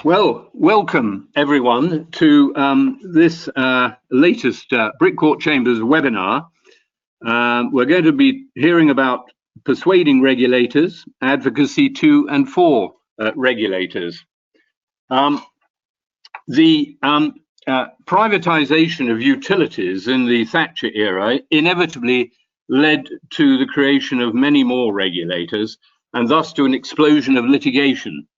Well, welcome everyone to this latest Brick Court Chambers webinar. We're going to be hearing about persuading regulators, advocacy to and for regulators. The privatization of utilities in the Thatcher era inevitably led to the creation of many more regulators and thus to an explosion of litigation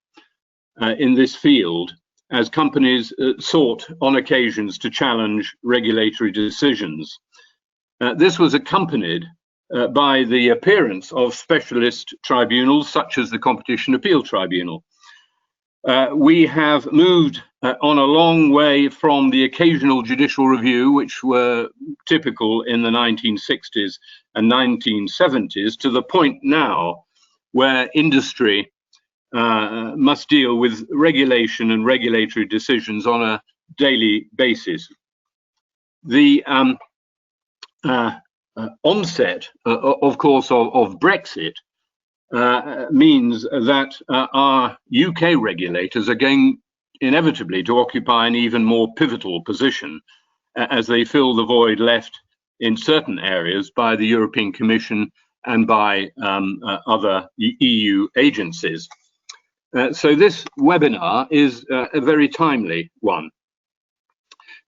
in this field as companies sought on occasions to challenge regulatory decisions. This was accompanied by the appearance of specialist tribunals such as the Competition Appeal Tribunal. We have moved on a long way from the occasional judicial review, which were typical in the 1960s and 1970s, to the point now where industry must deal with regulation and regulatory decisions on a daily basis. The onset, of course, of Brexit means that our UK regulators are going inevitably to occupy an even more pivotal position as they fill the void left in certain areas by the European Commission and by other EU agencies. So this webinar is a very timely one.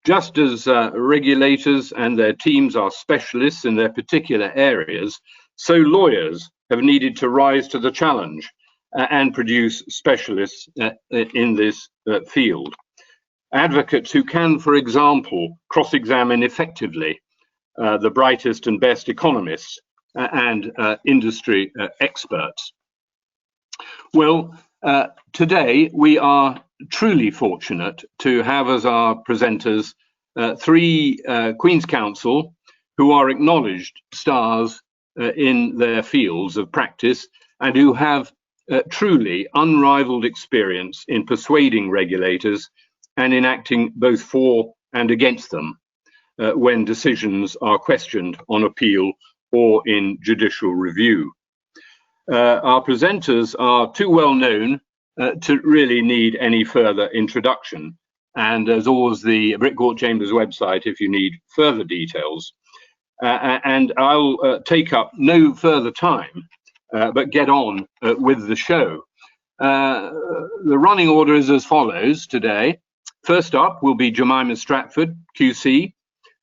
Just as regulators and their teams are specialists in their particular areas, so lawyers have needed to rise to the challenge and produce specialists in this field. Advocates who can, for example, cross-examine effectively the brightest and best economists and industry experts. Well, today we are truly fortunate to have as our presenters three Queen's Counsel who are acknowledged stars in their fields of practice and who have truly unrivaled experience in persuading regulators and in acting both for and against them when decisions are questioned on appeal or in judicial review. Our presenters are too well known to really need any further introduction. And there's always the Brick Court Chambers website if you need further details. And I'll take up no further time, but get on with the show. The running order is as follows today. First up will be Jemima Stratford, QC,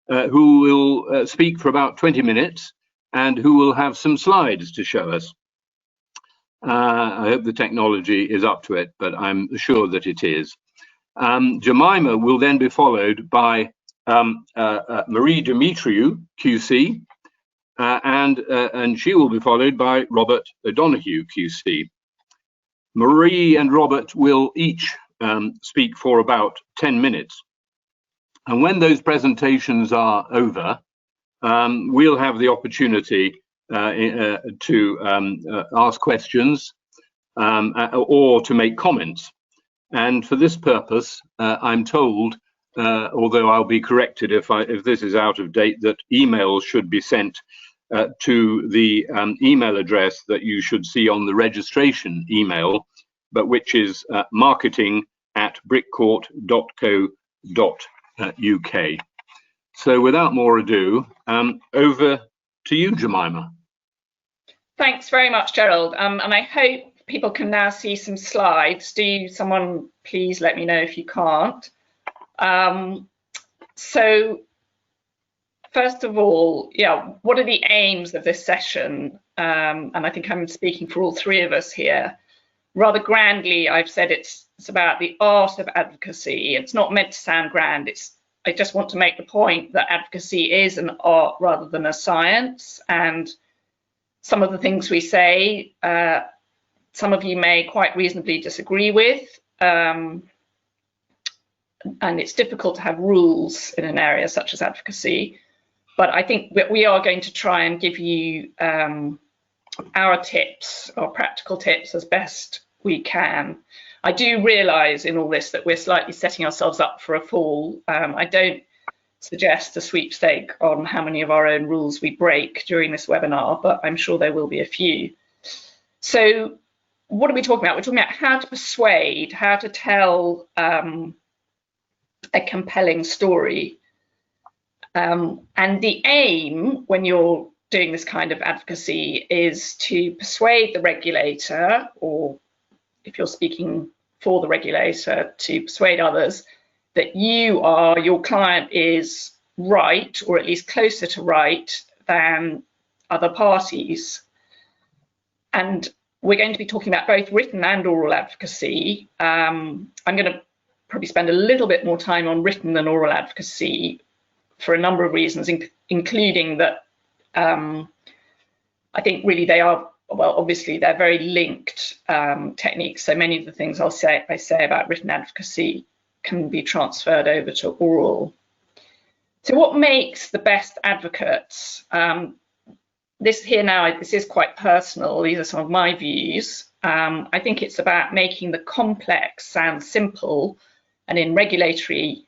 who will speak for about 20 minutes and who will have some slides to show us. I hope the technology is up to it, but I'm sure that it is. Jemima will then be followed by Marie Demetriou, QC, and she will be followed by Robert O'Donoghue, QC. Marie and Robert will each speak for about 10 minutes. And when those presentations are over, we'll have the opportunity to ask questions or to make comments. And for this purpose, I'm told, although I'll be corrected if this is out of date, that emails should be sent to the email address that you should see on the registration email, but which is marketing@brickcourt.co.uk. So without more ado, over to you, Jemima. Thanks very much, Gerald. And I hope people can now see some slides. Someone please let me know if you can't. So first of all, what are the aims of this session? And I think I'm speaking for all three of us here. Rather grandly, I've said it's about the art of advocacy. It's not meant to sound grand. I just want to make the point that advocacy is an art rather than a science. And some of the things we say, some of you may quite reasonably disagree with. And it's difficult to have rules in an area such as advocacy. But I think that we are going to try and give you our tips, our practical tips, as best we can. I do realise in all this that we're slightly setting ourselves up for a fall. I don't suggest a sweepstake on how many of our own rules we break during this webinar, but I'm sure there will be a few. So what are we talking about? We're talking about how to persuade, how to tell a compelling story. And the aim when you're doing this kind of advocacy is to persuade the regulator, or if you're speaking for the regulator, to persuade others that your client is right, or at least closer to right than other parties. And we're going to be talking about both written and oral advocacy. I'm going to probably spend a little bit more time on written than oral advocacy for a number of reasons, including that I think really they are, well, obviously they're very linked techniques. So many of the things I say about written advocacy can be transferred over to oral. So what makes the best advocates? This is quite personal. These are some of my views. I think it's about making the complex sound simple, and in regulatory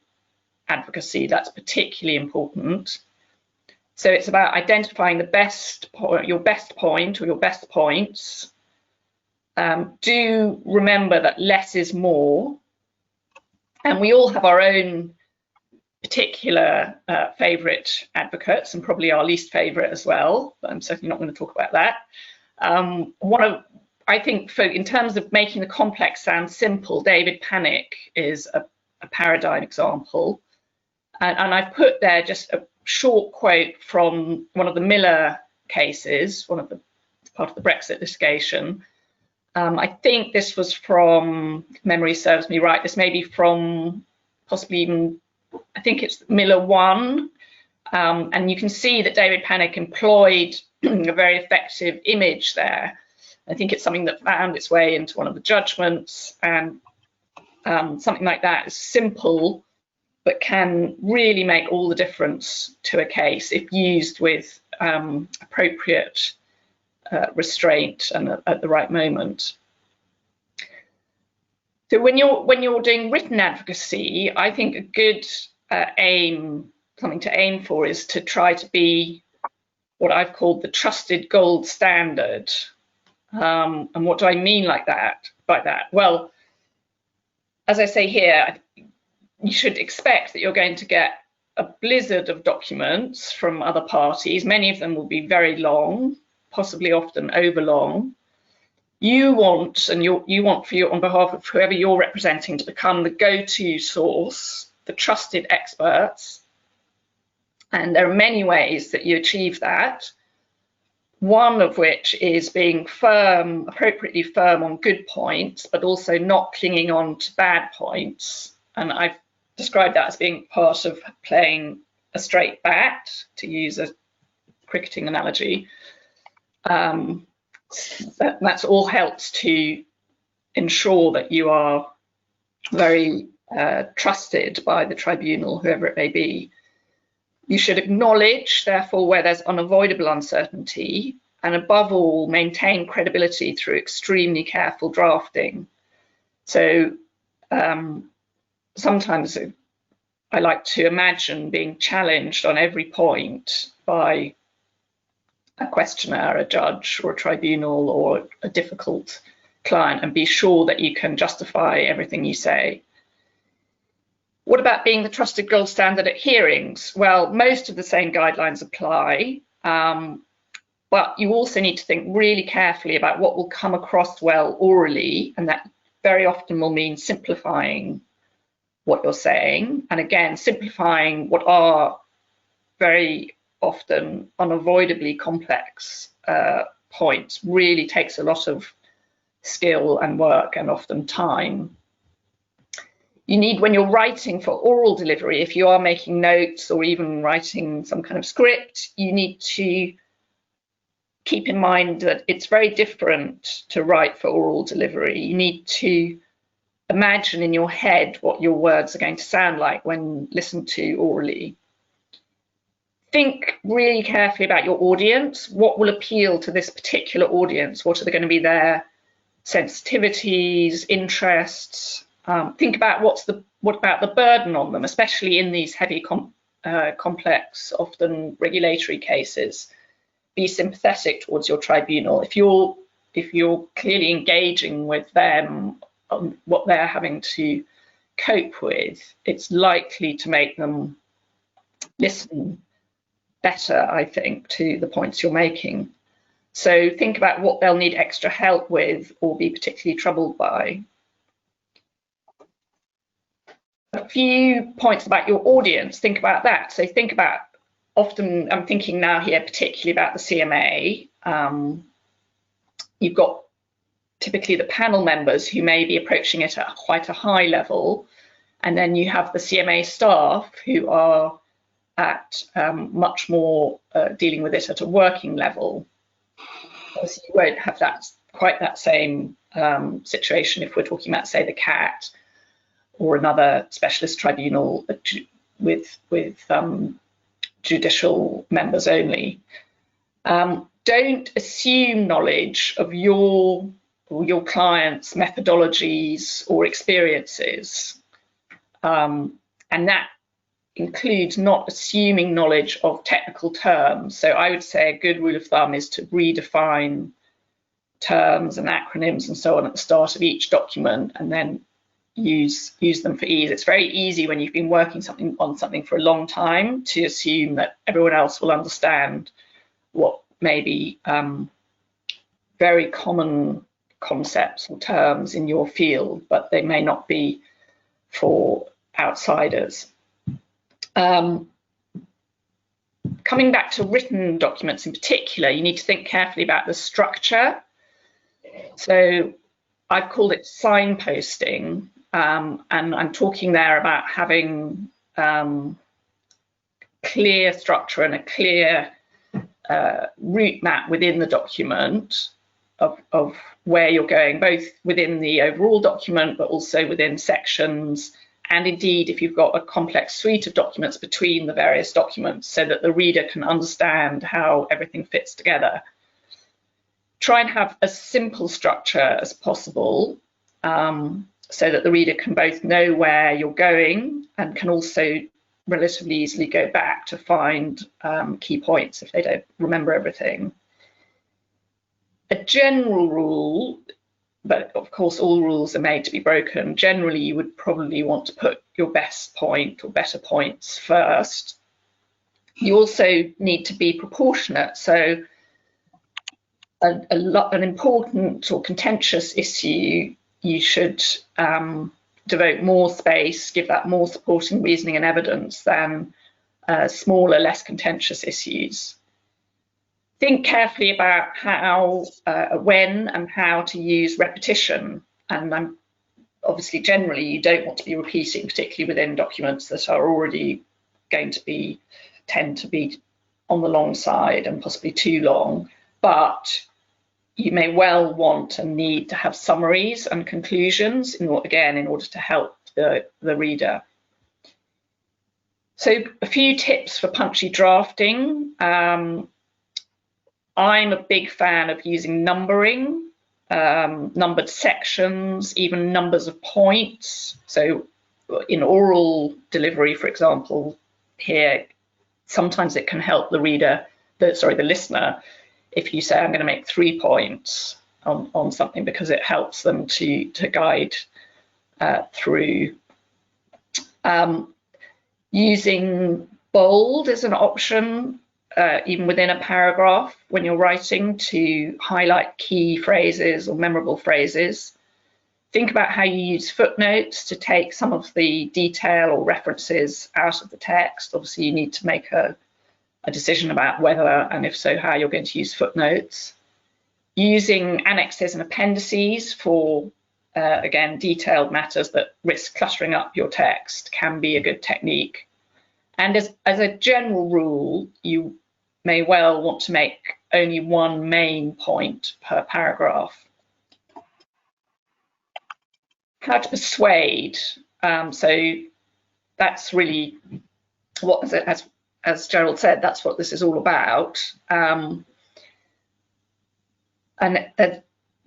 advocacy, that's particularly important. So it's about identifying the best point, your best point or your best points. Do remember that less is more, and we all have our own particular favourite advocates, and probably our least favourite as well, but I'm certainly not going to talk about that. I think in terms of making the complex sound simple, David Panic is a paradigm example. And I've put there just a short quote from one of the Miller cases, part of the Brexit litigation. I think this was from, if memory serves me right, this may be from possibly even, I think it's Miller 1. And you can see that David Panic employed a very effective image there. I think it's something that found its way into one of the judgments, and something like that is simple, but can really make all the difference to a case if used with appropriate restraint and at the right moment. So when you're doing written advocacy, I think a good something to aim for is to try to be what I've called the trusted gold standard. And what do I mean by that? Well, as I say here, you should expect that you're going to get a blizzard of documents from other parties. Many of them will be very long, possibly often overlong. You want, on behalf of whoever you're representing, to become the go-to source, the trusted experts. And there are many ways that you achieve that. One of which is being firm, appropriately firm on good points, but also not clinging on to bad points. And I've described that as being part of playing a straight bat, to use a cricketing analogy. That's all helps to ensure that you are very trusted by the tribunal, whoever it may be. You should acknowledge, therefore, where there's unavoidable uncertainty, and above all, maintain credibility through extremely careful drafting. So sometimes I like to imagine being challenged on every point by a questioner, a judge, or a tribunal, or a difficult client, and be sure that you can justify everything you say. What about being the trusted gold standard at hearings? Well, most of the same guidelines apply, but you also need to think really carefully about what will come across well orally, and that very often will mean simplifying what you're saying. And again, simplifying what are very often unavoidably complex points really takes a lot of skill and work, and often time. You need, when you're writing for oral delivery, if you are making notes or even writing some kind of script, you need to keep in mind that it's very different to write for oral delivery. You need to imagine in your head what your words are going to sound like when listened to orally. Think really carefully about your audience. What will appeal to this particular audience? What are going to be their sensitivities, interests? Think about what about the burden on them, especially in these heavy, complex, often regulatory cases. Be sympathetic towards your tribunal. If if you're clearly engaging with them on what they're having to cope with, it's likely to make them listen better, I think, to the points you're making. So think about what they'll need extra help with or be particularly troubled by. A few points about your audience. Think about that. So think about, often I'm thinking now here particularly about the CMA. You've got typically the panel members who may be approaching it at quite a high level, and then you have the CMA staff who are at much more dealing with it at a working level. Obviously, you won't have quite that same situation if we're talking about, say, the CAT or another specialist tribunal with judicial members only. Don't assume knowledge of your clients' methodologies or experiences, and that includes not assuming knowledge of technical terms. So I would say a good rule of thumb is to redefine terms and acronyms and so on at the start of each document, and then use them for ease. It's very easy when you've been working on something for a long time to assume that everyone else will understand what may be very common concepts or terms in your field, but they may not be for outsiders. Coming back to written documents in particular, you need to think carefully about the structure. So I've called it signposting, and I'm talking there about having clear structure and a clear route map within the document of where you're going, both within the overall document, but also within sections, and indeed if you've got a complex suite of documents between the various documents, so that the reader can understand how everything fits together. Try and have as simple structure as possible, so that the reader can both know where you're going and can also relatively easily go back to find key points if they don't remember everything. A general rule, but of course all rules are made to be broken, generally you would probably want to put your best point or better points first. You also need to be proportionate, so an important or contentious issue, you should devote more space, give that more supporting reasoning and evidence than smaller, less contentious issues. Think carefully about how, when and how to use repetition. And obviously, generally, you don't want to be repeating, particularly within documents that are already going to tend to be on the long side and possibly too long. But you may well want and need to have summaries and conclusions, in order to help the reader. So a few tips for punchy drafting. I'm a big fan of using numbering, numbered sections, even numbers of points. So in oral delivery, for example, here, sometimes it can help the listener, if you say, I'm going to make 3 points on something, because it helps them to guide through. Using bold as an option, even within a paragraph when you're writing, to highlight key phrases or memorable phrases. Think about how you use footnotes to take some of the detail or references out of the text. Obviously, you need to make a decision about whether, and if so, how you're going to use footnotes. Using annexes and appendices for, again, detailed matters that risk cluttering up your text can be a good technique. And as a general rule, you may well want to make only one main point per paragraph. How to persuade. So that's really what, as Gerald said, that's what this is all about. And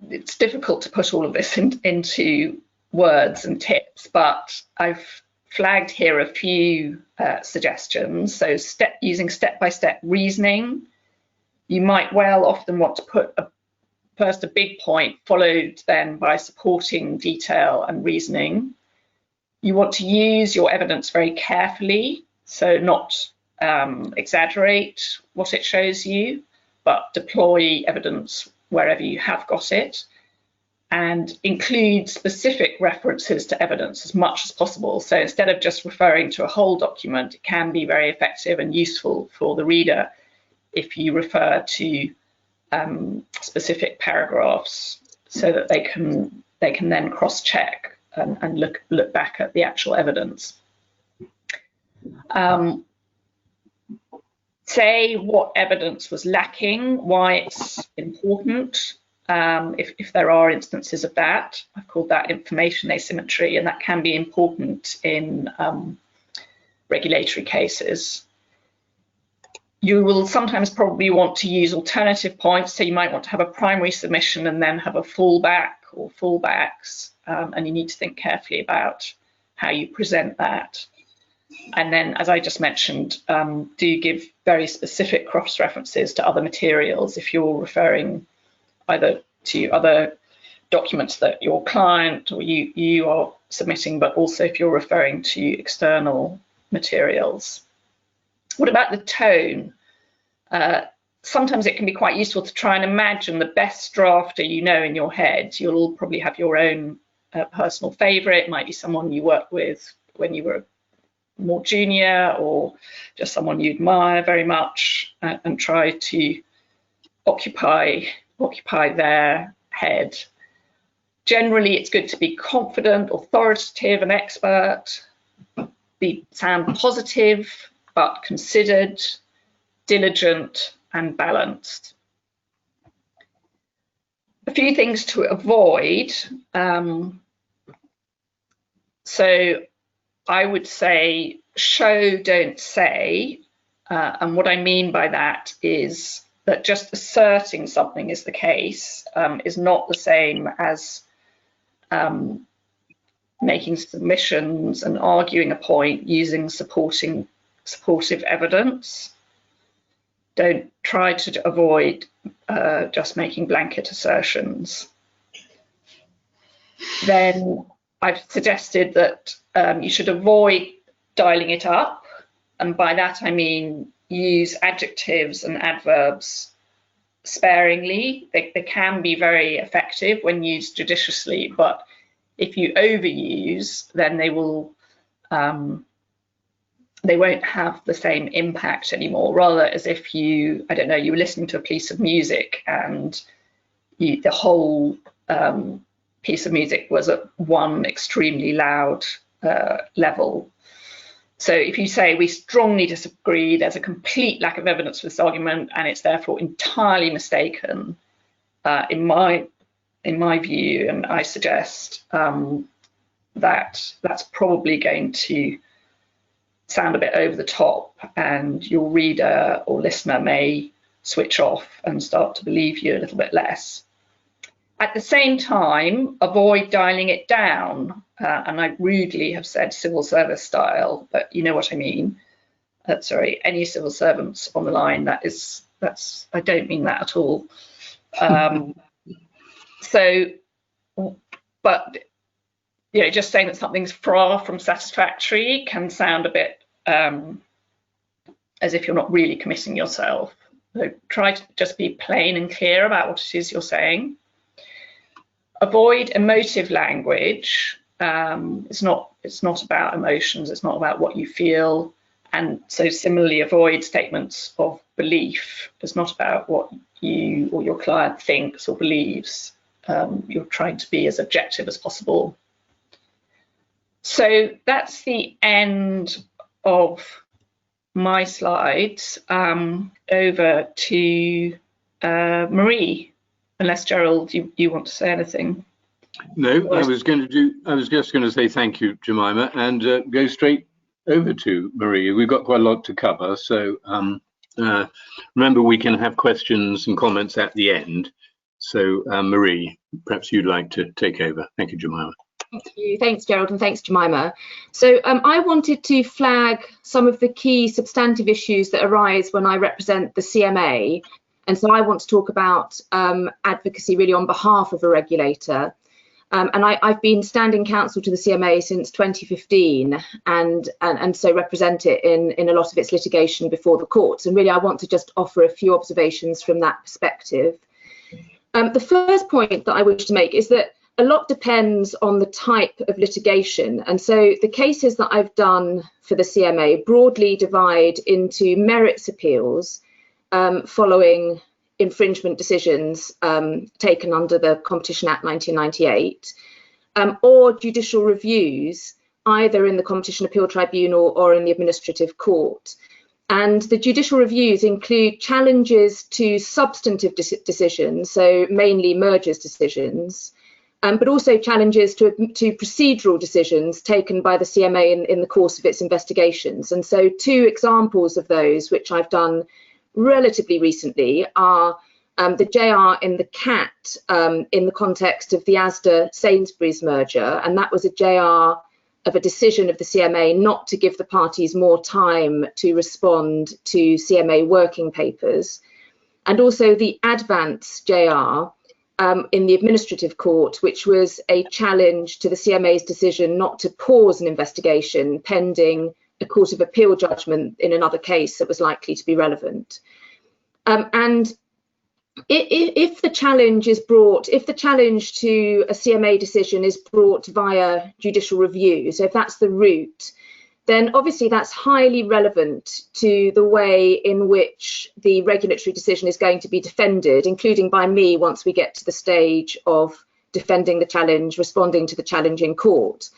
it's difficult to put all of this into words and tips, but I've flagged here a few suggestions. So using step-by-step reasoning. You might well often want to put first a big point, followed then by supporting detail and reasoning. You want to use your evidence very carefully, so not exaggerate what it shows you, but deploy evidence wherever you have got it, and include specific references to evidence as much as possible. So instead of just referring to a whole document, it can be very effective and useful for the reader if you refer to specific paragraphs, so that they can then cross-check and look back at the actual evidence. Say what evidence was lacking, why it's important, if there are instances of that. I've called that information asymmetry, and that can be important in regulatory cases. You will sometimes probably want to use alternative points, so you might want to have a primary submission and then have a fallback or fallbacks, and you need to think carefully about how you present that. And then, as I just mentioned, do give very specific cross-references to other materials if you're referring either to other documents that your client or you are submitting, but also if you're referring to external materials. What about the tone? Sometimes it can be quite useful to try and imagine the best drafter you know in your head. You'll probably have your own personal favourite. It might be someone you worked with when you were more junior, or just someone you admire very much, and try to occupy their head. Generally, it's good to be confident, authoritative, and expert. Sound positive, but considered, diligent, and balanced. A few things to avoid. So I would say show, don't say. And what I mean by that is that just asserting something is the case is not the same as making submissions and arguing a point using supportive evidence. Don't try to avoid just making blanket assertions. Then I've suggested that you should avoid dialing it up, and by that I mean use adjectives and adverbs sparingly. They can be very effective when used judiciously, but if you overuse, then they won't have the same impact anymore. Rather, as if you were listening to a piece of music and the whole piece of music was at one extremely loud level. So if you say, we strongly disagree, there's a complete lack of evidence for this argument, and it's therefore entirely mistaken, in my view, and I suggest that that's probably going to sound a bit over the top, and your reader or listener may switch off and start to believe you a little bit less. At the same time, avoid dialing it down, and I rudely have said civil service style, but you know what I mean. Sorry, any civil servants on the line, I don't mean that at all. But just saying that something's far from satisfactory can sound a bit as if you're not really committing yourself. So try to just be plain and clear about what it is you're saying. Avoid emotive language. It's not about emotions. It's not about what you feel. And so similarly, avoid statements of belief. It's not about what you or your client thinks or believes. You're trying to be as objective as possible. So that's the end of my slides. Over to Marie, unless Gerald, you want to say anything. No, I was just going to say thank you, Jemima, and go straight over to Marie. We've got quite a lot to cover, so remember we can have questions and comments at the end. So Marie, perhaps you'd like to take over. Thank you, Jemima. Thank you. Thanks, Gerald, and thanks, Jemima. So I wanted to flag some of the key substantive issues that arise when I represent the CMA. And so I want to talk about advocacy really on behalf of a regulator. And I've been standing counsel to the CMA since 2015 and so represent it in a lot of its litigation before the courts. And really, I want to just offer a few observations from that perspective. The first point that I wish to make is that a lot depends on the type of litigation. And so the cases that I've done for the CMA broadly divide into merits appeals following infringement decisions taken under the Competition Act 1998, or judicial reviews, either in the Competition Appeal Tribunal or in the Administrative Court. And the judicial reviews include challenges to substantive decisions, so mainly mergers decisions, but also challenges to procedural decisions taken by the CMA in the course of its investigations. And so two examples of those, which I've done relatively recently, are the JR in the CAT in the context of the ASDA Sainsburys merger, and that was a JR of a decision of the CMA not to give the parties more time to respond to CMA working papers, and also the Advance JR in the Administrative Court, which was a challenge to the CMA's decision not to pause an investigation pending a Court of Appeal judgment in another case that was likely to be relevant. And if the challenge to a CMA decision is brought via judicial review, so if that's the route, then obviously that's highly relevant to the way in which the regulatory decision is going to be defended, including by me once we get to the stage of defending the challenge, responding to the challenge in court.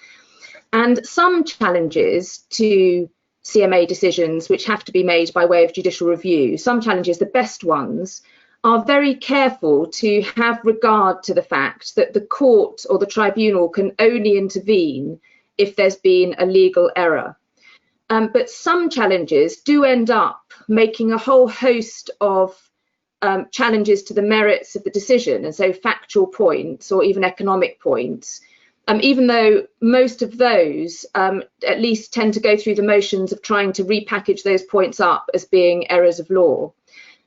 And some challenges to CMA decisions which have to be made by way of judicial review, some challenges, the best ones, are very careful to have regard to the fact that the court or the tribunal can only intervene if there's been a legal error. But some challenges do end up making a whole host of challenges to the merits of the decision, and so factual points or even economic points, even though most of those at least tend to go through the motions of trying to repackage those points up as being errors of law.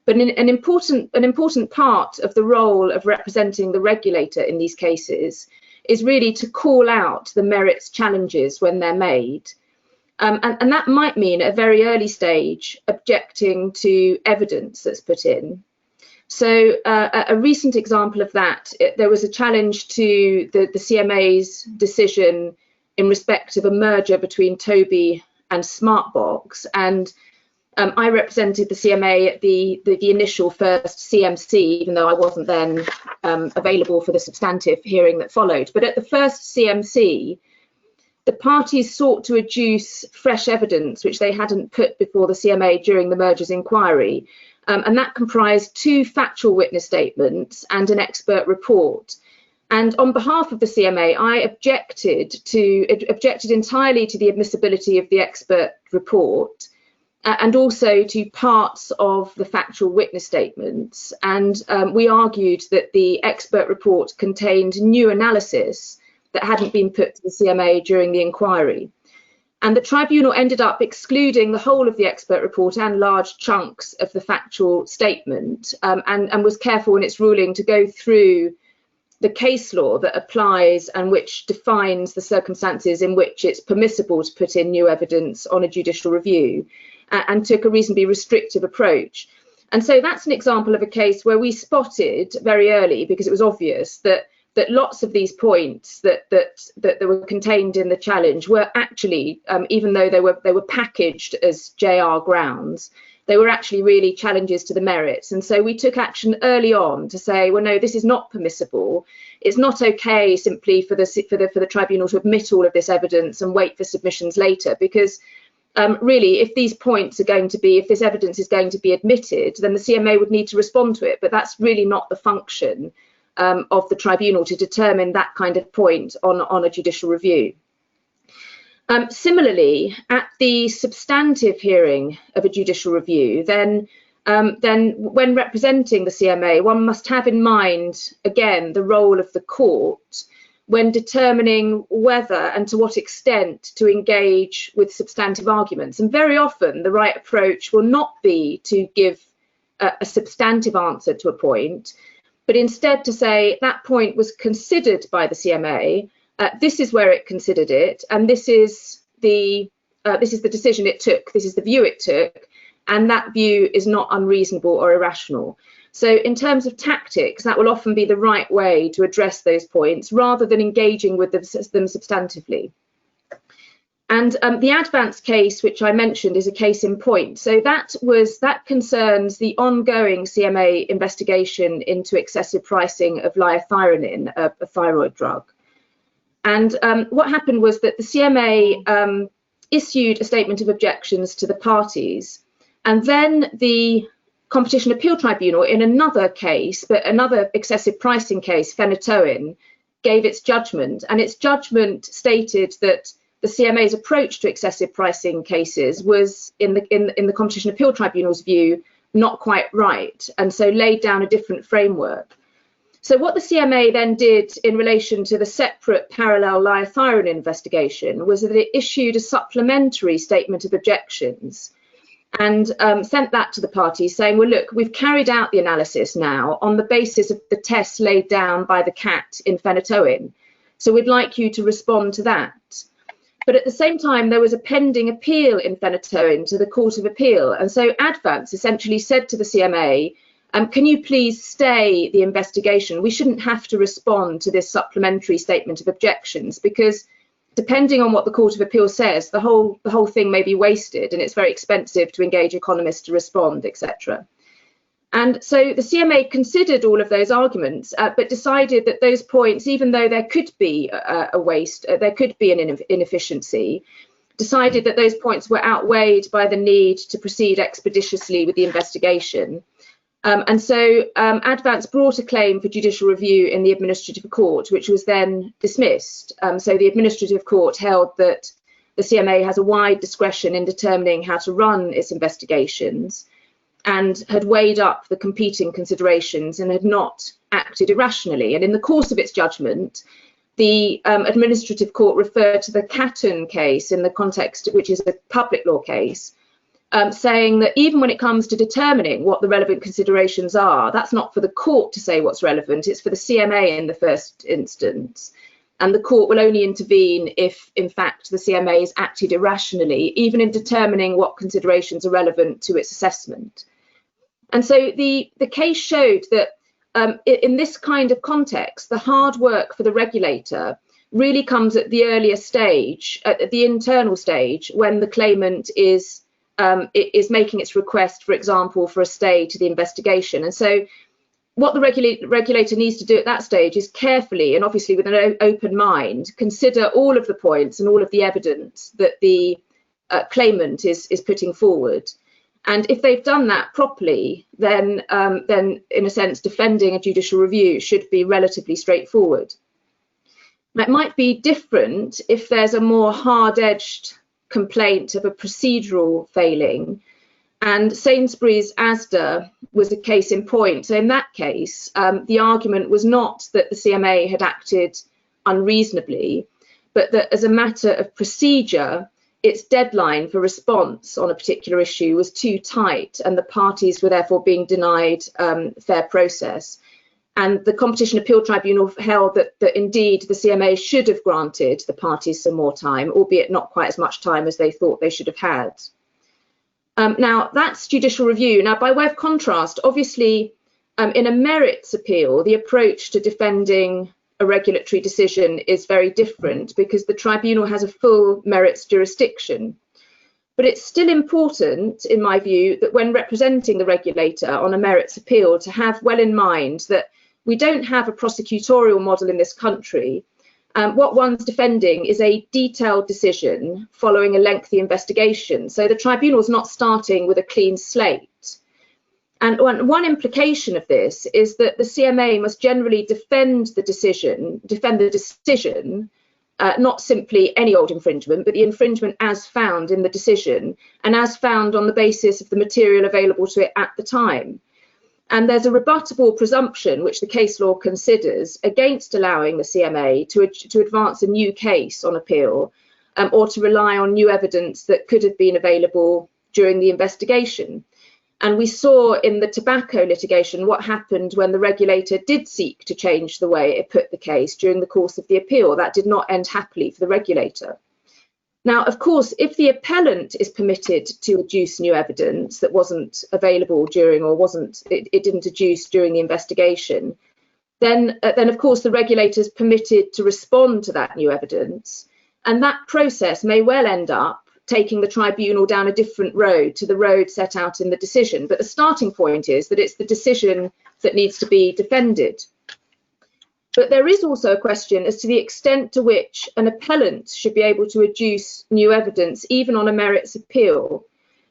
But an important part of the role of representing the regulator in these cases is really to call out the merits challenges when they're made. And that might mean at a very early stage objecting to evidence that's put in. So a recent example of that, there was a challenge to the CMA's decision in respect of a merger between Toby and Smartbox, and I represented the CMA at the initial first CMC, even though I wasn't then available for the substantive hearing that followed. But at the first CMC, the parties sought to adduce fresh evidence which they hadn't put before the CMA during the merger's inquiry, and that comprised two factual witness statements and an expert report. And on behalf of the CMA, I objected entirely to the admissibility of the expert report, and also to parts of the factual witness statements. And we argued that the expert report contained new analysis that hadn't been put to the CMA during the inquiry. And the tribunal ended up excluding the whole of the expert report and large chunks of the factual statement, and was careful in its ruling to go through the case law that applies and which defines the circumstances in which it's permissible to put in new evidence on a judicial review, and took a reasonably restrictive approach. And so that's an example of a case where we spotted very early, because it was obvious that lots of these points that were contained in the challenge were actually, even though they were packaged as JR grounds, they were actually really challenges to the merits. And so we took action early on to say, well, no, this is not permissible. It's not okay simply for the tribunal to admit all of this evidence and wait for submissions later, because really, if these points are going to be, if this evidence is going to be admitted, then the CMA would need to respond to it. But that's really not the function of the tribunal to determine that kind of point on a judicial review. Similarly, at the substantive hearing of a judicial review, then when representing the CMA, one must have in mind, again, the role of the court when determining whether and to what extent to engage with substantive arguments. And very often the right approach will not be to give a substantive answer to a point, but instead to say that point was considered by the CMA, this is where it considered it, and this is the decision it took, this is the view it took, and that view is not unreasonable or irrational. So in terms of tactics, that will often be the right way to address those points rather than engaging with them substantively. And the Advance case, which I mentioned, is a case in point. So that concerns the ongoing CMA investigation into excessive pricing of liothyronine, a thyroid drug. And what happened was that the CMA issued a statement of objections to the parties, and then the Competition Appeal Tribunal, in another case, but another excessive pricing case, phenytoin, gave its judgment, and its judgment stated that the CMA's approach to excessive pricing cases was, in the Competition Appeal Tribunal's view, not quite right, and so laid down a different framework. So what the CMA then did in relation to the separate parallel liothyronine investigation was that it issued a supplementary statement of objections and sent that to the parties saying, well, look, we've carried out the analysis now on the basis of the tests laid down by the CAT in phenytoin. So we'd like you to respond to that. But at the same time, there was a pending appeal in phenytoin to the Court of Appeal. And so Advance essentially said to the CMA, can you please stay the investigation? We shouldn't have to respond to this supplementary statement of objections because depending on what the Court of Appeal says, the whole thing may be wasted and it's very expensive to engage economists to respond, etc. And so the CMA considered all of those arguments, but decided that those points, even though there could be a waste, there could be an inefficiency, decided that those points were outweighed by the need to proceed expeditiously with the investigation. And so Advance brought a claim for judicial review in the Administrative Court, which was then dismissed. So the Administrative Court held that the CMA has a wide discretion in determining how to run its investigations and had weighed up the competing considerations and had not acted irrationally. And in the course of its judgment, the Administrative Court referred to the Catton case in the context, which is a public law case, saying that even when it comes to determining what the relevant considerations are, that's not for the court to say what's relevant, it's for the CMA in the first instance. And the court will only intervene if, in fact, the CMA has acted irrationally, even in determining what considerations are relevant to its assessment. And so the case showed that in this kind of context, the hard work for the regulator really comes at the earlier stage, at the internal stage, when the claimant is making its request, for example, for a stay to the investigation. And so what the regulator needs to do at that stage is carefully and obviously with an open mind, consider all of the points and all of the evidence that the claimant is putting forward. And if they've done that properly, then in a sense, defending a judicial review should be relatively straightforward. It might be different if there's a more hard-edged complaint of a procedural failing. And Sainsburys ASA was a case in point. So in that case, the argument was not that the CMA had acted unreasonably, but that as a matter of procedure, its deadline for response on a particular issue was too tight and the parties were therefore being denied fair process. And the Competition Appeal Tribunal held that indeed the CMA should have granted the parties some more time, albeit not quite as much time as they thought they should have had. Now, that's judicial review. Now, by way of contrast, obviously, in a merits appeal, the approach to defending a regulatory decision is very different because the tribunal has a full merits jurisdiction. But it's still important, in my view, that when representing the regulator on a merits appeal to have well in mind that we don't have a prosecutorial model in this country. What one's defending is a detailed decision following a lengthy investigation. So the tribunal is not starting with a clean slate. And one implication of this is that the CMA must generally defend the decision, not simply any old infringement, but the infringement as found in the decision and as found on the basis of the material available to it at the time. And there's a rebuttable presumption, which the case law considers, against allowing the CMA to advance a new case on appeal or to rely on new evidence that could have been available during the investigation. And we saw in the tobacco litigation what happened when the regulator did seek to change the way it put the case during the course of the appeal. That did not end happily for the regulator. Now, of course, if the appellant is permitted to adduce new evidence that wasn't available during, or it didn't adduce during the investigation, then of course the regulator is permitted to respond to that new evidence, and that process may well end up taking the tribunal down a different road to the road set out in the decision. But the starting point is that it's the decision that needs to be defended. But there is also a question as to the extent to which an appellant should be able to adduce new evidence, even on a merits appeal,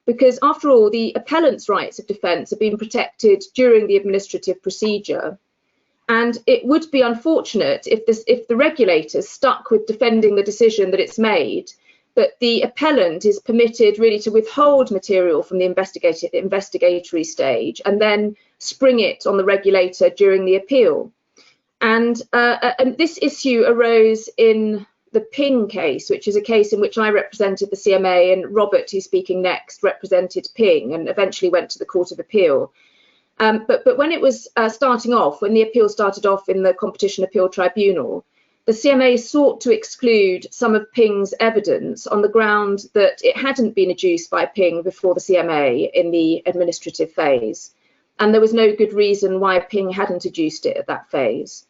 because after all, the appellant's rights of defence have been protected during the administrative procedure. And it would be unfortunate if the regulator is stuck with defending the decision that it's made, but the appellant is permitted really to withhold material from the investigatory stage and then spring it on the regulator during the appeal. And this issue arose in the Ping case, which is a case in which I represented the CMA, and Robert, who's speaking next, represented Ping and eventually went to the Court of Appeal. But when it was starting off, when the appeal started off in the Competition Appeal Tribunal, the CMA sought to exclude some of Ping's evidence on the ground that it hadn't been adduced by Ping before the CMA in the administrative phase. And there was no good reason why Ping hadn't adduced it at that phase.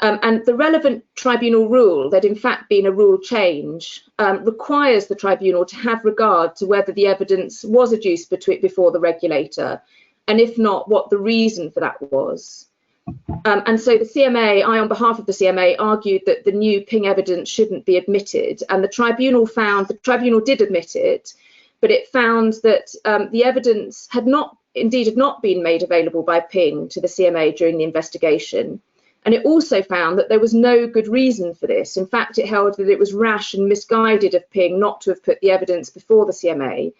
And the relevant tribunal rule, there'd in fact been a rule change, requires the tribunal to have regard to whether the evidence was adduced before the regulator, and if not, what the reason for that was. And so the CMA, on behalf of the CMA, argued that the new Ping evidence shouldn't be admitted, and the tribunal did admit it, but it found that the evidence had not been made available by Ping to the CMA during the investigation. And it also found that there was no good reason for this. In fact, it held that it was rash and misguided of Ping not to have put the evidence before the CMA.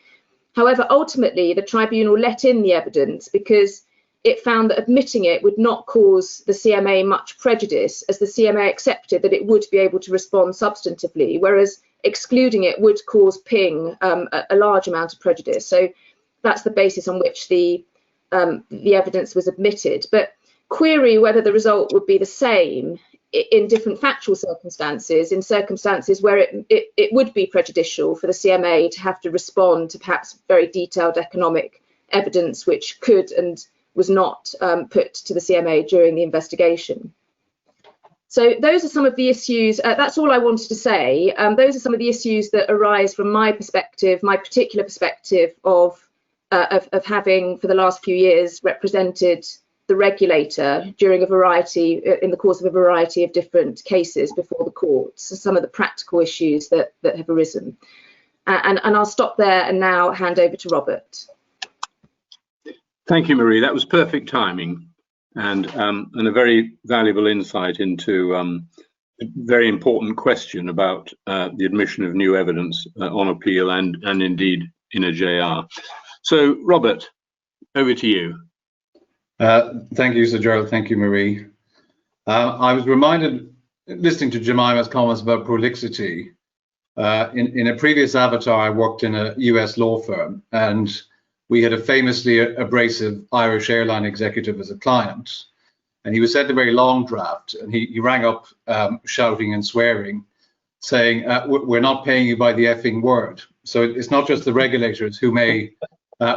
However, ultimately, the tribunal let in the evidence because it found that admitting it would not cause the CMA much prejudice, as the CMA accepted that it would be able to respond substantively, whereas excluding it would cause Ping a large amount of prejudice. So that's the basis on which the evidence was admitted. But query whether the result would be the same in different factual circumstances, in circumstances where it would be prejudicial for the CMA to have to respond to perhaps very detailed economic evidence which could and was not put to the CMA during the investigation. So those are some of the issues, that's all I wanted to say. Those are some of the issues that arise from my perspective, my particular perspective of having for the last few years represented the regulator during in the course of a variety of different cases before the courts, so some of the practical issues that have arisen. And I'll stop there and now hand over to Robert. Thank you, Marie. That was perfect timing and a very valuable insight into a very important question about the admission of new evidence on appeal and indeed in a JR. So, Robert, over to you. Thank you, Sir Gerald. Thank you, Marie. I was reminded, listening to Jemima's comments about prolixity, in a previous avatar, I worked in a US law firm, and we had a famously abrasive Irish airline executive as a client, and he was sent a very long draft, and he rang up shouting and swearing, saying, we're not paying you by the effing word. So it's not just the regulators who may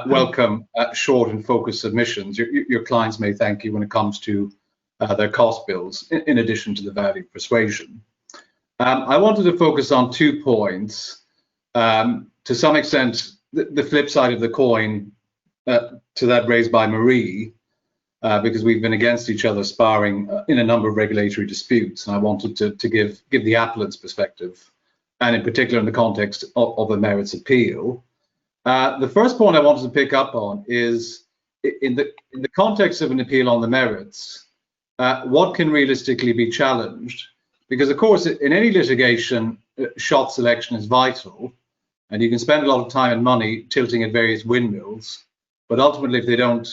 welcome short and focused submissions. Your clients may thank you when it comes to their cost bills, in addition to the value of persuasion. I wanted to focus on 2 points. To some extent, the flip side of the coin to that raised by Marie, because we've been against each other sparring in a number of regulatory disputes, and I wanted to give the appellant's perspective, and in particular in the context of a merits appeal. The first point I wanted to pick up on is in the context of an appeal on the merits, what can realistically be challenged? Because of course, in any litigation, shot selection is vital, and you can spend a lot of time and money tilting at various windmills, but ultimately if they don't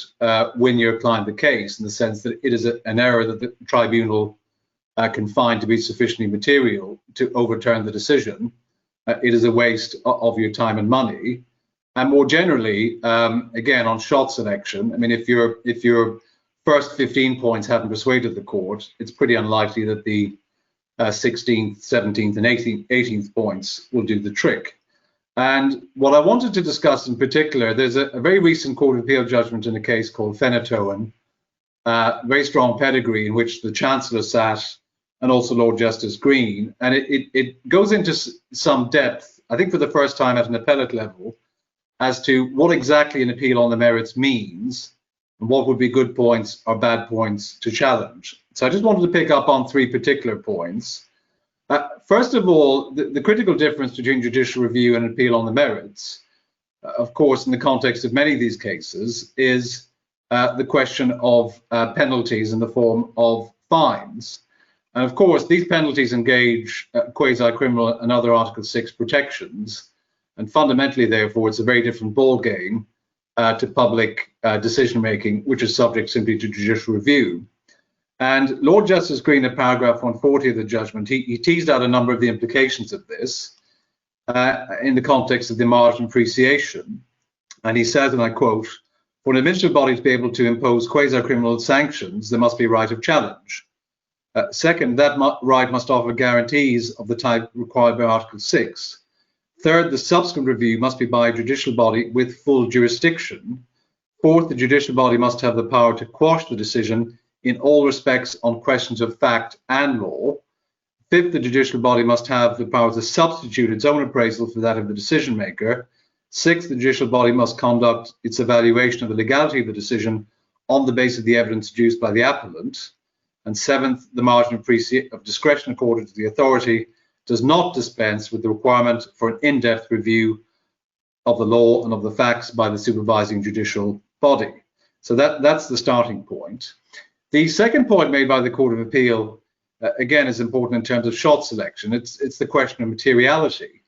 win your client the case, in the sense that it is an error that the tribunal can find to be sufficiently material to overturn the decision, it is a waste of your time and money. And more generally, again, on shot selection, I mean, if your first 15 points haven't persuaded the court, it's pretty unlikely that the 16th, 17th, and 18th points will do the trick. And what I wanted to discuss in particular, there's a very recent Court of Appeal judgment in a case called Fenatoan, very strong pedigree in which the Chancellor sat and also Lord Justice Green. And it goes into some depth, I think for the first time at an appellate level, as to what exactly an appeal on the merits means and what would be good points or bad points to challenge. So I just wanted to pick up on three particular points. First of all, the critical difference between judicial review and appeal on the merits, of course, in the context of many of these cases, is the question of penalties in the form of fines. And of course, these penalties engage quasi-criminal and other Article 6 protections. And fundamentally, therefore, it's a very different ballgame to public decision-making, which is subject simply to judicial review. And Lord Justice Green, in paragraph 140 of the judgment, he teased out a number of the implications of this in the context of the margin of appreciation. And he says, and I quote, "For an administrative body to be able to impose quasi-criminal sanctions, there must be a right of challenge. Second, that right must offer guarantees of the type required by Article 6. Third, the subsequent review must be by a judicial body with full jurisdiction. Fourth, the judicial body must have the power to quash the decision in all respects on questions of fact and law. Fifth, the judicial body must have the power to substitute its own appraisal for that of the decision maker. Sixth, the judicial body must conduct its evaluation of the legality of the decision on the basis of the evidence adduced by the appellant. And seventh, the margin of discretion accorded to the authority does not dispense with the requirement for an in-depth review of the law and of the facts by the supervising judicial body." So that's the starting point. The second point made by the Court of Appeal, again, is important in terms of shot selection. It's the question of materiality.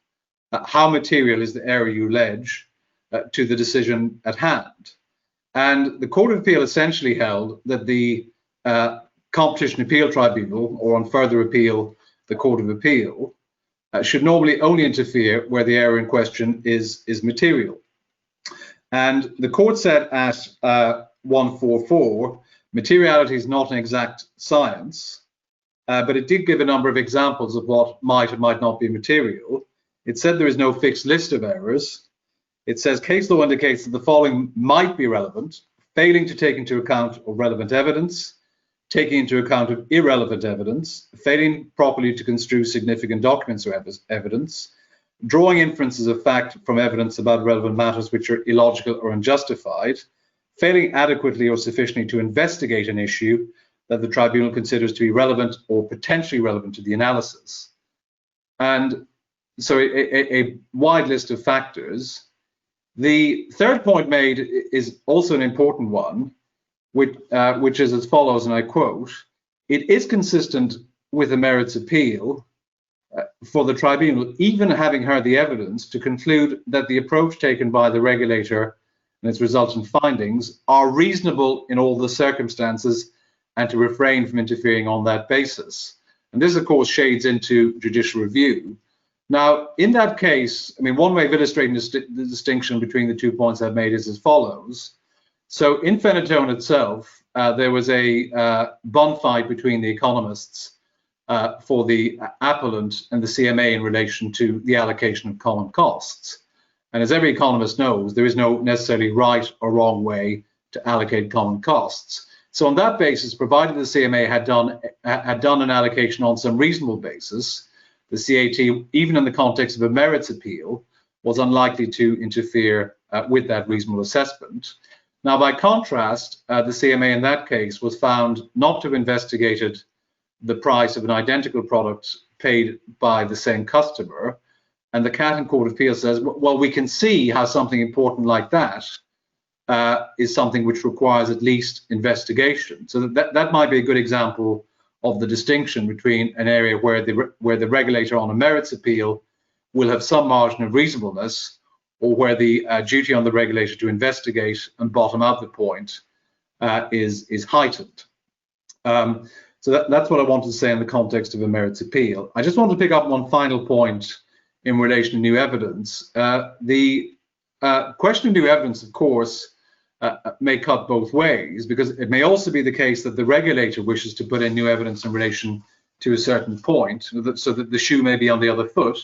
How material is the error you allege to the decision at hand? And the Court of Appeal essentially held that the Competition Appeal Tribunal, or on further appeal, the Court of Appeal, should normally only interfere where the error in question is material. And the court said at 144, materiality is not an exact science, but it did give a number of examples of what might or might not be material. It said there is no fixed list of errors. It says case law indicates that the following might be relevant: failing to take into account of relevant evidence, taking into account of irrelevant evidence, failing properly to construe significant documents or evidence, drawing inferences of fact from evidence about relevant matters which are illogical or unjustified, failing adequately or sufficiently to investigate an issue that the tribunal considers to be relevant or potentially relevant to the analysis. And so a wide list of factors. The third point made is also an important one, which is as follows, and I quote, "It is consistent with the merits appeal for the tribunal, even having heard the evidence, to conclude that the approach taken by the regulator and its resultant findings are reasonable in all the circumstances and to refrain from interfering on that basis." And this, of course, shades into judicial review. Now, in that case, I mean, one way of illustrating the distinction between the 2 points I've made is as follows. So in Fenatone itself, there was a bond fight between the economists for the appellant and the CMA in relation to the allocation of common costs. And as every economist knows, there is no necessarily right or wrong way to allocate common costs. So on that basis, provided the CMA had done an allocation on some reasonable basis, the CAT, even in the context of a merits appeal, was unlikely to interfere with that reasonable assessment. Now, by contrast, the CMA in that case was found not to have investigated the price of an identical product paid by the same customer. And the CAT and Court of Appeal says, well, we can see how something important like that is something which requires at least investigation. So that might be a good example of the distinction between an area where the regulator on a merits appeal will have some margin of reasonableness, or where the duty on the regulator to investigate and bottom out the point is heightened. So that's what I wanted to say in the context of a merits appeal. I just want to pick up one final point in relation to new evidence. The question of new evidence, of course, may cut both ways, because it may also be the case that the regulator wishes to put in new evidence in relation to a certain point, so that the shoe may be on the other foot.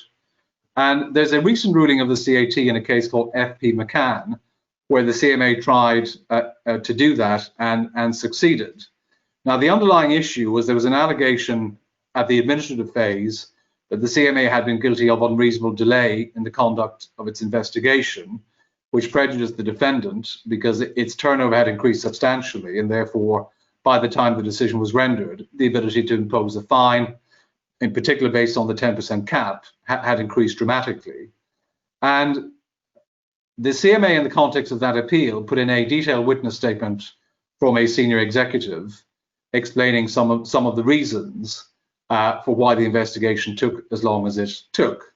And there's a recent ruling of the CAT in a case called FP McCann, where the CMA tried to do that and succeeded. Now, the underlying issue was there was an allegation at the administrative phase that the CMA had been guilty of unreasonable delay in the conduct of its investigation, which prejudiced the defendant because its turnover had increased substantially, and therefore, by the time the decision was rendered, the ability to impose a fine, in particular based on the 10% cap, had increased dramatically. And the CMA, in the context of that appeal, put in a detailed witness statement from a senior executive explaining some of the reasons for why the investigation took as long as it took.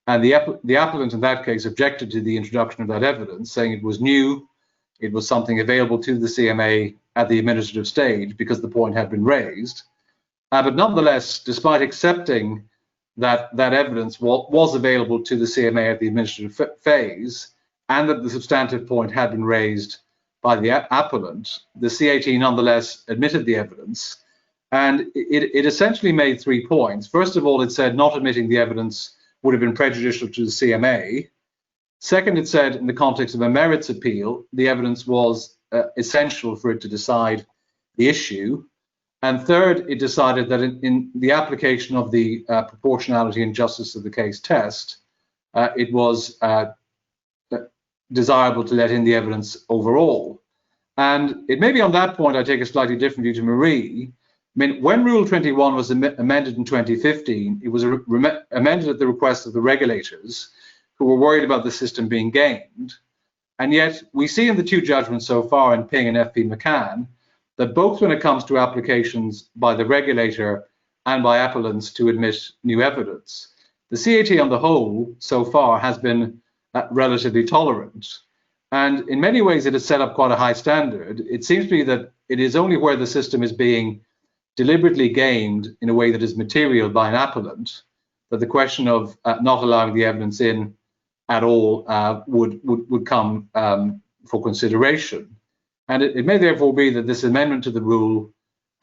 And the appellant in that case objected to the introduction of that evidence, saying it was new, it was something available to the CMA at the administrative stage because the point had been raised. But nonetheless, despite accepting that that evidence was available to the CMA at the administrative phase, and that the substantive point had been raised by the appellant, the CAT nonetheless admitted the evidence. And it essentially made 3 points. First of all, it said not admitting the evidence would have been prejudicial to the CMA. Second, it said in the context of a merits appeal, the evidence was essential for it to decide the issue. And third, it decided that in the application of the proportionality and justice of the case test, it was desirable to let in the evidence overall. And it may be on that point I take a slightly different view to Marie. I mean, when Rule 21 was amended in 2015, it was amended at the request of the regulators, who were worried about the system being gamed. And yet we see in the 2 judgments so far in Ping and FP McCann that both when it comes to applications by the regulator and by appellants to admit new evidence, the CAT on the whole so far has been relatively tolerant. And in many ways it has set up quite a high standard. It seems to me that it is only where the system is being deliberately gamed in a way that is material by an appellant that the question of not allowing the evidence in at all would come for consideration. And it may therefore be that this amendment to the rule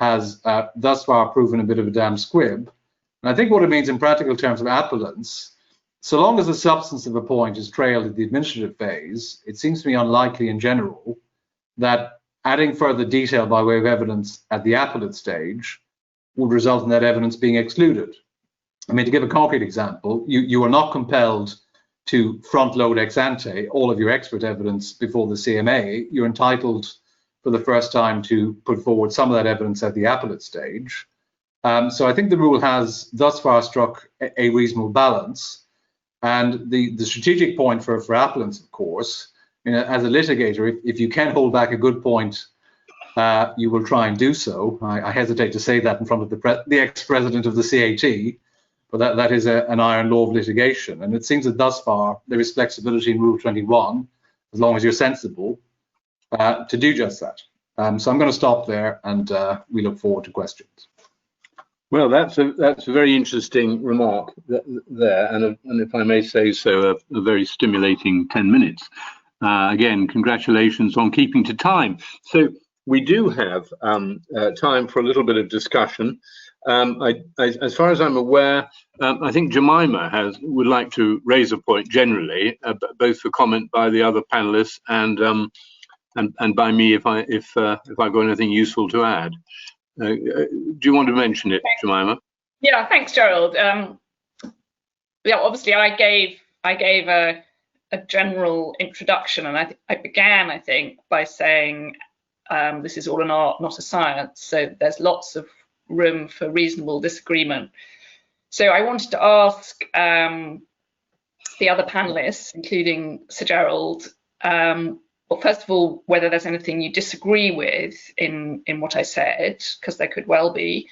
has thus far proven a bit of a damn squib. And I think what it means in practical terms of appellants, so long as the substance of a point is trailed at the administrative phase, it seems to me unlikely in general that adding further detail by way of evidence at the appellate stage would result in that evidence being excluded. I mean, to give a concrete example, you are not compelled to front load ex ante all of your expert evidence before the CMA. You're entitled for the first time to put forward some of that evidence at the appellate stage. So I think the rule has thus far struck a reasonable balance. And the strategic point for appellants, of course, as a litigator, if you can hold back a good point, you will try and do so. I hesitate to say that in front of the ex-president of the CAT, but that is an iron law of litigation. And it seems that thus far there is flexibility in Rule 21, as long as you're sensible, to do just that. So I'm going to stop there, and we look forward to questions. Well, that's a very interesting remark there, and if I may say so, a very stimulating 10 minutes. Again, congratulations on keeping to time. So we do have time for a little bit of discussion. As far as I'm aware, I think Jemima would like to raise a point generally, both for comment by the other panelists and by me if I've got anything useful to add. Do you want to mention it, Jemima? Yeah, thanks, Gerald. Yeah, obviously I gave a general introduction, and I began, I think, by saying this is all an art, not a science. So there's lots of room for reasonable disagreement. So I wanted to ask the other panelists, including Sir Gerald, well, first of all, whether there's anything you disagree with in what I said, because there could well be,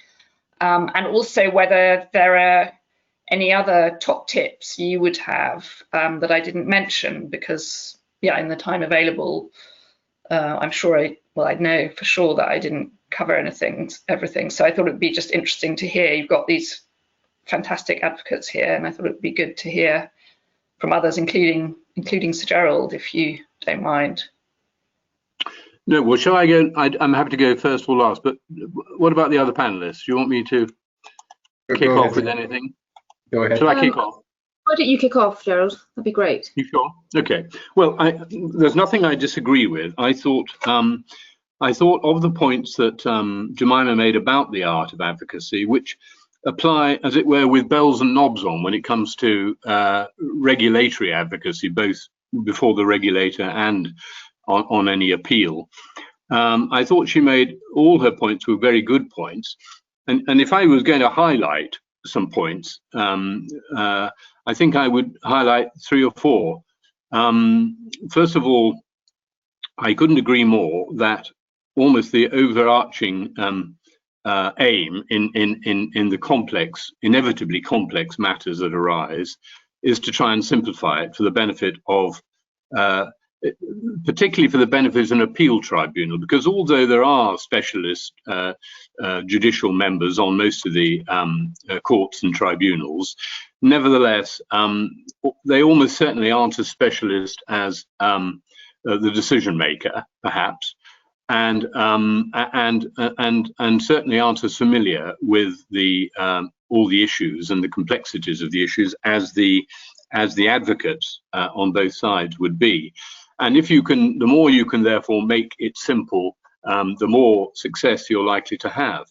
and also whether there are any other top tips you would have that I didn't mention, because, yeah, in the time available, I'm sure I'd know for sure that I didn't cover everything. So I thought it would be just interesting to hear. You've got these fantastic advocates here, and I thought it would be good to hear from others, including including Sir Gerald, if you don't mind. No, well, shall I go? I'm happy to go first or last, but what about the other panelists? Do you want me to kick off with anything? Go ahead. Shall I kick off? Why don't you kick off, Gerald? That'd be great. You sure? Okay. Well, there's nothing I disagree with. I thought of the points that Jemima made about the art of advocacy, which apply, as it were, with bells and knobs on when it comes to regulatory advocacy, both before the regulator and on any appeal. I thought she made all her points were very good points. And if I was going to highlight some points, I think I would highlight 3 or 4. First of all, I couldn't agree more that almost the overarching aim in the complex, inevitably complex matters that arise is to try and simplify it for the benefit of, particularly for the benefit of an appeal tribunal, because although there are specialist judicial members on most of the courts and tribunals, nevertheless, they almost certainly aren't as specialist as the decision maker, perhaps, and certainly aren't as familiar with the all the issues and the complexities of the issues as the advocates on both sides would be. And if you can, the more you can therefore make it simple, the more success you're likely to have.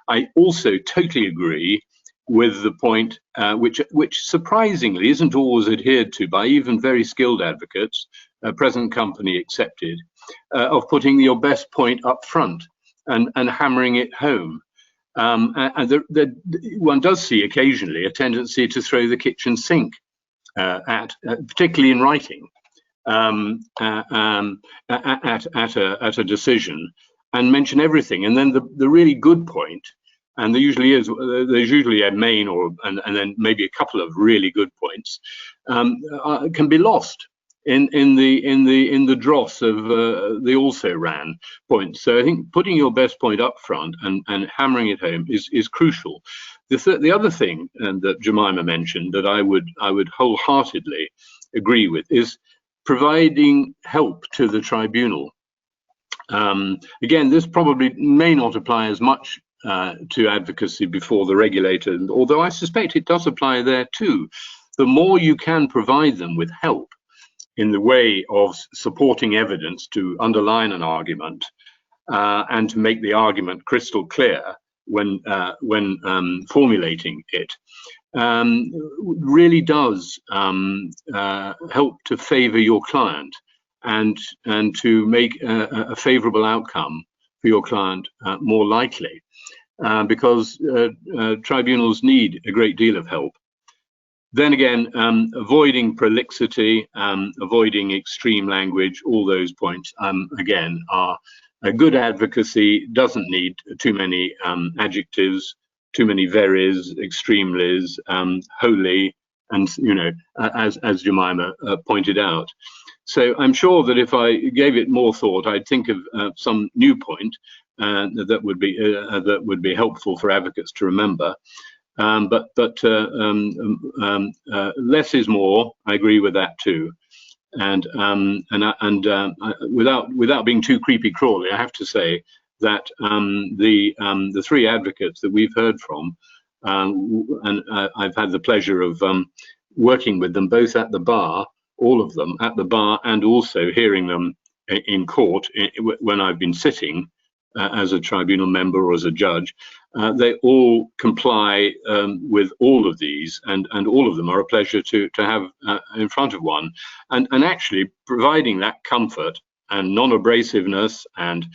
I also totally agree with the point, which surprisingly isn't always adhered to by even very skilled advocates, present company accepted, of putting your best point up front and hammering it home. One does see occasionally a tendency to throw the kitchen sink particularly in writing, at a decision, and mention everything, and then the really good point, and there's usually a main and then maybe a couple of really good points, can be lost in the dross of the also ran points. So I think putting your best point up front and hammering it home is crucial. The other thing that Jemima mentioned that I would wholeheartedly agree with is providing help to the tribunal. Again, this probably may not apply as much to advocacy before the regulator, although I suspect it does apply there too. The more you can provide them with help in the way of supporting evidence to underline an argument and to make the argument crystal clear when formulating it, really does help to favor your client and to make a favorable outcome for your client more likely, because tribunals need a great deal of help. Then again, avoiding prolixity, avoiding extreme language, all those points, again, are a good advocacy doesn't need too many adjectives, too many veries, extremelies, wholly, and as Jemima pointed out. So I'm sure that if I gave it more thought, I'd think of some new point that would be helpful for advocates to remember. But less is more. I agree with that too. And without being too creepy crawly, I have to say that the 3 advocates that we've heard from, and I've had the pleasure of working with them both at the bar, all of them at the bar, and also hearing them in court when I've been sitting as a tribunal member or as a judge. They all comply with all of these, and all of them are a pleasure to have in front of one, and actually providing that comfort and non-abrasiveness and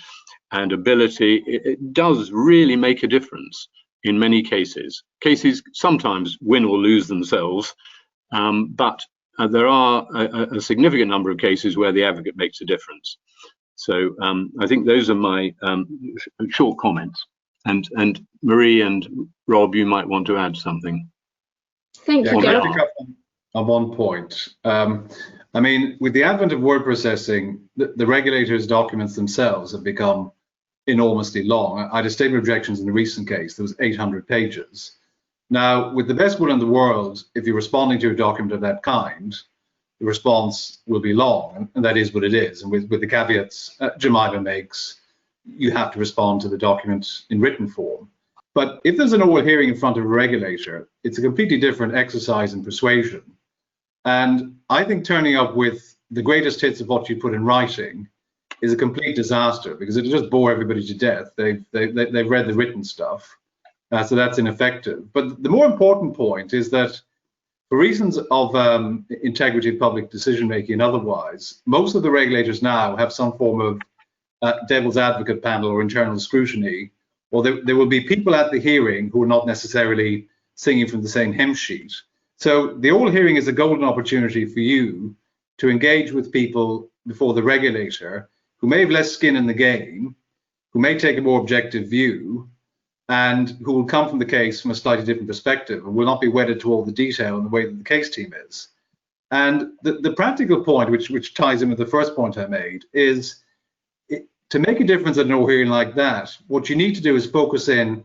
ability, it does really make a difference in many cases. Cases sometimes win or lose themselves, but there are a significant number of cases where the advocate makes a difference. So I think those are my short comments. And Marie and Rob, you might want to add something. Thank you, Can Gerald. I pick up on one point? I mean, with the advent of word processing, the regulators' documents themselves have become enormously long. I had a statement of objections in the recent case that was 800 pages. Now, with the best will in the world, if you're responding to a document of that kind, the response will be long, and that is what it is. And with the caveats Jemima makes, you have to respond to the document in written form. But if there's an oral hearing in front of a regulator, it's a completely different exercise in persuasion. And I think turning up with the greatest hits of what you put in writing is a complete disaster, because it'll just bore everybody to death. They've read the written stuff, so that's ineffective. But the more important point is that for reasons of integrity of public decision making and otherwise, most of the regulators now have some form of devil's advocate panel or internal scrutiny, or there will be people at the hearing who are not necessarily singing from the same hymn sheet. So the oral hearing is a golden opportunity for you to engage with people before the regulator who may have less skin in the game, who may take a more objective view, and who will come from the case from a slightly different perspective and will not be wedded to all the detail in the way that the case team is. And the practical point, which ties in with the first point I made, is to make a difference at an oral hearing like that, what you need to do is focus in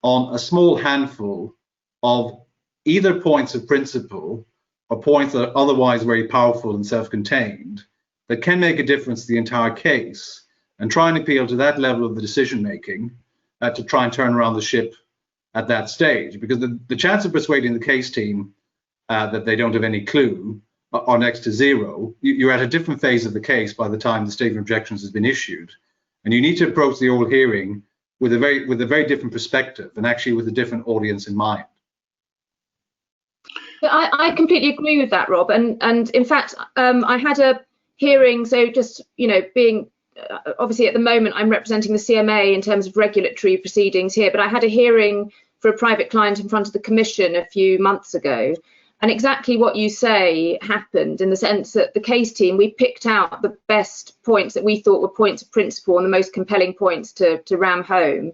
on a small handful of either points of principle or points that are otherwise very powerful and self-contained that can make a difference to the entire case, and try and appeal to that level of the decision making to try and turn around the ship at that stage. Because the chance of persuading the case team that they don't have any clue are next to zero. You're at a different phase of the case by the time the statement of objections has been issued, and you need to approach the oral hearing with a very different perspective, and actually with a different audience in mind. I completely agree with that, Rob. And in fact, I had a hearing. So just, being obviously at the moment I'm representing the CMA in terms of regulatory proceedings here, but I had a hearing for a private client in front of the Commission a few months ago. And exactly what you say happened, in the sense that the case team, we picked out the best points that we thought were points of principle and the most compelling points to ram home.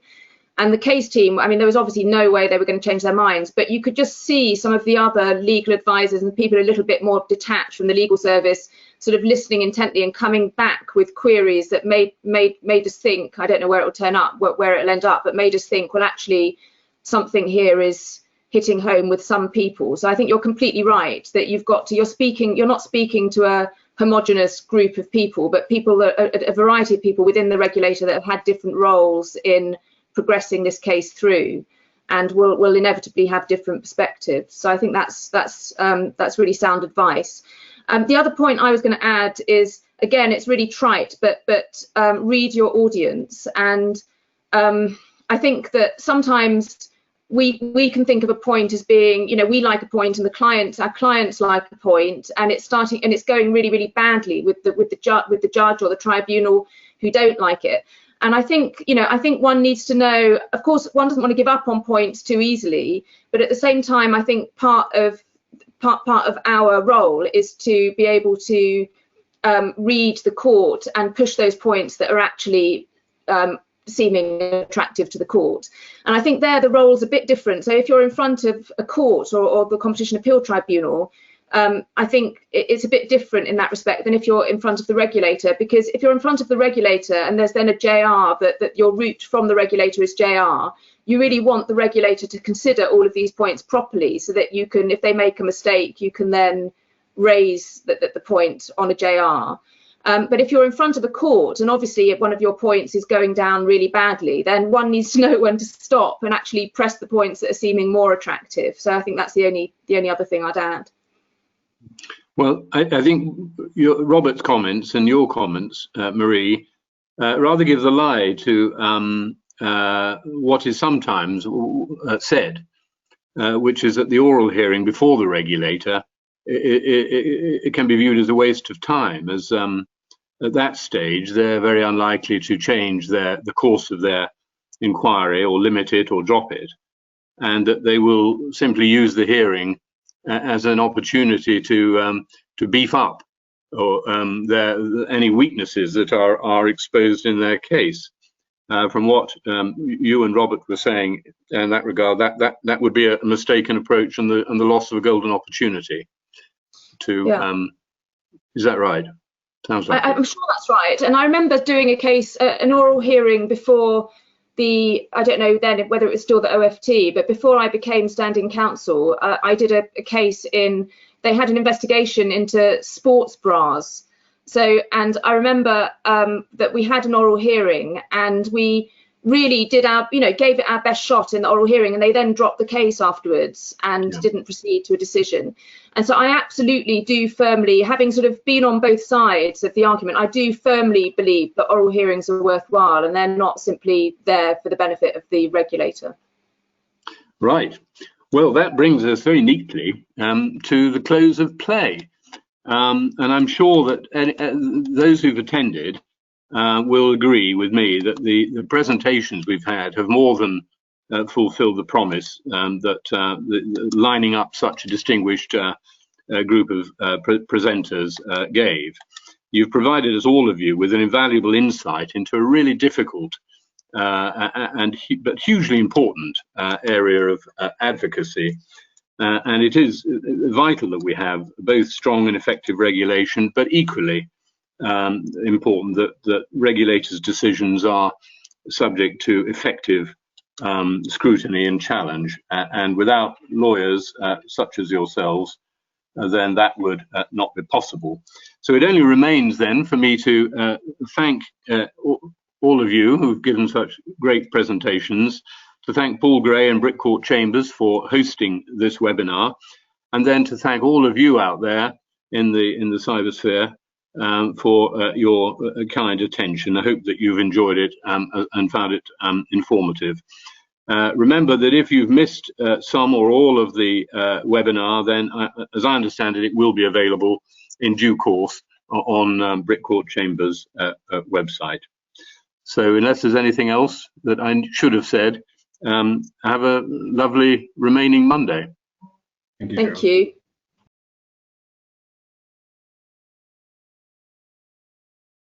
And the case team, I mean, there was obviously no way they were going to change their minds, but you could just see some of the other legal advisors and people a little bit more detached from the legal service sort of listening intently and coming back with queries that made us think, I don't know where it will turn up, where it'll end up, but made us think, well, actually, something here is hitting home with some people. So I think you're completely right that you're not speaking to a homogenous group of people, but a variety of people within the regulator that have had different roles in progressing this case through, and will inevitably have different perspectives. So I think that's really sound advice. The other point I was going to add is, again, it's really trite, but read your audience. And I think that sometimes we can think of a point as being, we like a point and our clients like a point, and it's going really, really badly with the judge or the tribunal who don't like it. And I think one needs to know, of course, one doesn't want to give up on points too easily, but at the same time, I think part of our role is to be able to read the court and push those points that are actually seeming attractive to the court. And I think there the role's a bit different. So if you're in front of a court or the Competition Appeal Tribunal, I think it's a bit different in that respect than if you're in front of the regulator, because if you're in front of the regulator and there's then a JR that your route from the regulator is JR, you really want the regulator to consider all of these points properly, so that you can, if they make a mistake, you can then raise the point on a JR. But if you're in front of a court and obviously if one of your points is going down really badly, then one needs to know when to stop and actually press the points that are seeming more attractive. So I think that's the only other thing I'd add. Well, I think Robert's comments and your comments, Marie, rather give the lie to what is sometimes said, which is that the oral hearing before the regulator, it can be viewed as a waste of time, as at that stage they're very unlikely to change the course of their inquiry or limit it or drop it, and that they will simply use the hearing as an opportunity to beef up or any weaknesses that are exposed in their case. From what you and Robert were saying in that regard, that would be a mistaken approach and the loss of a golden opportunity. Is that right? Sounds like I'm sure that's right. And I remember doing a case, an oral hearing before I don't know then whether it was still the OFT, but before I became standing counsel, I did a case in they had an investigation into sports bras. So, and I remember that we had an oral hearing, and we really did our, gave it our best shot in the oral hearing, and they then dropped the case afterwards and didn't proceed to a decision. And so I absolutely do firmly, having sort of been on both sides of the argument, I do firmly believe that oral hearings are worthwhile, and they're not simply there for the benefit of the regulator. Right. Well, that brings us very neatly to the close of play. And I'm sure that those who've attended will agree with me that the presentations we've had have more than fulfilled the promise that lining up such a distinguished group of presenters gave. You've provided us, all of you, with an invaluable insight into a really difficult but hugely important area of advocacy. And it is vital that we have both strong and effective regulation, but equally important that regulators' decisions are subject to effective scrutiny and challenge. And without lawyers such as yourselves, then that would not be possible. So it only remains then for me to thank all of you who've given such great presentations, to thank Paul Gray and Brickcourt Chambers for hosting this webinar, and then to thank all of you out there in the cybersphere for your kind attention. I hope that you've enjoyed it and found it informative. Remember that if you've missed some or all of the webinar, then as I understand it, it will be available in due course on Brickcourt Chambers website. So unless there's anything else that I should have said, have a lovely remaining Monday. Thank you. Thank you.